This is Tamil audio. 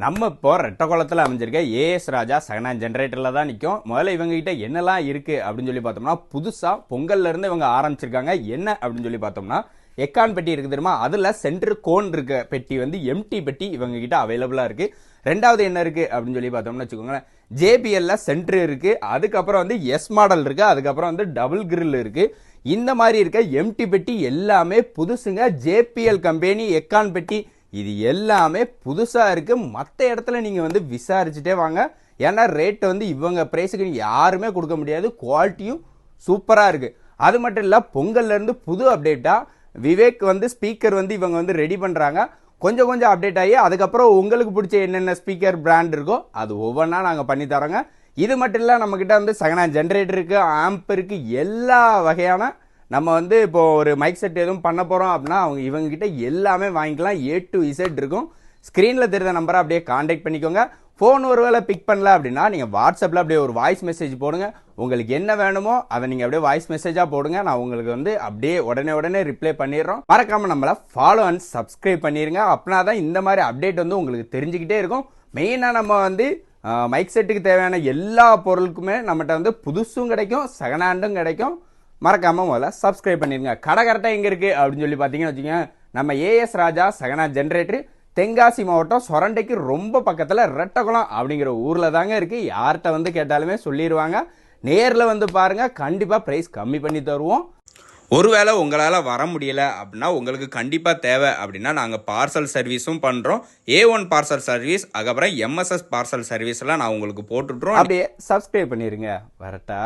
நம்ம இப்போ ரெட்டகுளத்தில் அமைஞ்சிருக்க ஏஎஸ் ராஜா செகண்ட் ஹேண்ட் ஜென்ரேட்டரில் தான் நிற்கும். முதல்ல இவங்ககிட்ட என்னெல்லாம் இருக்குது அப்படின்னு சொல்லி பார்த்தோம்னா, புதுசாக பொங்கல்லேருந்து இவங்க ஆரம்பிச்சிருக்காங்க. என்ன அப்படின்னு சொல்லி பார்த்தோம்னா, எக்கான் பெட்டி இருக்குது தெரியுமா, அதில் சென்டர் கோன் இருக்க பெட்டி வந்து எம்டி பெட்டி இவங்ககிட்ட அவைலபிளாக இருக்குது. ரெண்டாவது என்ன இருக்குது அப்படின்னு சொல்லி பார்த்தோம்னா வச்சுக்கோங்களேன், ஜேபிஎல்ல சென்டர் இருக்குது. அதுக்கப்புறம் வந்து எஸ் மாடல் இருக்குது. அதுக்கப்புறம் வந்து டபுள் கிரில் இருக்குது. இந்த மாதிரி இருக்க எம்டி பெட்டி எல்லாமே புதுசுங்க. ஜேபிஎல் கம்பெனி எக்கான் பெட்டி இது எல்லாமே புதுசாக இருக்குது. மற்ற இடத்துல நீங்கள் வந்து விசாரிச்சுட்டே வாங்க. ஏன்னா ரேட் வந்து இவங்க ப்ரைஸுக்கு யாருமே கொடுக்க முடியாது. குவாலிட்டியும் சூப்பராக இருக்குது. அது மட்டும் இல்லை, பொங்கல்லேருந்து புது அப்டேட்டாக விவேக் வந்து ஸ்பீக்கர் வந்து இவங்க வந்து ரெடி பண்ணுறாங்க. கொஞ்சம் கொஞ்சம் அப்டேட் ஆகி அதுக்கப்புறம் உங்களுக்கு பிடிச்ச என்னென்ன ஸ்பீக்கர் பிராண்ட் இருக்கோ அது ஒவ்வொன்றா நாங்கள் பண்ணி தரோங்க. இது மட்டும் இல்லை, நம்மக்கிட்ட வந்து செகண்ட் ஹேண்ட் ஜென்ரேட்டர் இருக்குது, ஆம்ப் இருக்குது, எல்லா வகையான நம்ம வந்து இப்போ ஒரு மைக் செட் எதுவும் பண்ண போகிறோம் அப்படின்னா அவங்க இவங்ககிட்ட எல்லாமே வாங்கிக்கலாம். A to Z இருக்கும். ஸ்க்ரீனில் தெரிந்த நம்பரை அப்படியே காண்டாக்ட் பண்ணிக்கோங்க. ஃபோன் ஒருவேளை பிக் பண்ணல அப்படின்னா நீங்கள் வாட்ஸ்அப்பில் அப்படியே ஒரு வாய்ஸ் மெசேஜ் போடுங்க. உங்களுக்கு என்ன வேணுமோ அதை நீங்கள் அப்படியே வாய்ஸ் மெசேஜாக போடுங்க. நான் உங்களுக்கு வந்து அப்படியே உடனே ரிப்ளை பண்ணிடுறோம். மறக்காமல் நம்மளை ஃபாலோ அண்ட் சப்ஸ்கிரைப் பண்ணிடுங்க. அப்படின்னா தான் இந்த மாதிரி அப்டேட் வந்து உங்களுக்கு தெரிஞ்சுக்கிட்டே இருக்கும். மெயினாக நம்ம வந்து மைக் செட்டுக்கு தேவையான எல்லா பொருளுக்குமே நம்மகிட்ட வந்து புதுசும் கிடைக்கும், செகண்ட் ஹேண்டும் கிடைக்கும். மறக்காம முதல்ல சப்ஸ்கிரைப் பண்ணிருங்க. கடை கரெக்டாக எங்கே இருக்குது அப்படின்னு சொல்லி பார்த்தீங்கன்னு வச்சுக்கோங்க, நம்ம ஏஎஸ் ராஜா செகண்ட் ஹேண்ட் ஜென்ரேட்டர் தென்காசி மாவட்டம் சொரண்டைக்கு ரொம்ப பக்கத்தில் ரெட்டகுளம் அப்படிங்கிற ஊரில் தாங்க இருக்குது. யார்கிட்ட வந்து கேட்டாலுமே சொல்லிடுவாங்க. நேரில் வந்து பாருங்கள், கண்டிப்பாக ப்ரைஸ் கம்மி பண்ணி தருவோம். ஒருவேளை உங்களால் வர முடியல அப்படின்னா உங்களுக்கு கண்டிப்பாக தேவை அப்படின்னா நாங்கள் பார்சல் சர்வீஸும் பண்ணுறோம். A1 பார்சல் சர்வீஸ், அதுக்கப்புறம் MSS பார்சல் சர்வீஸ்லாம் நான் உங்களுக்கு போட்டுட்றோம். அப்படியே சப்ஸ்கிரைப் பண்ணிடுங்க. வரட்டா.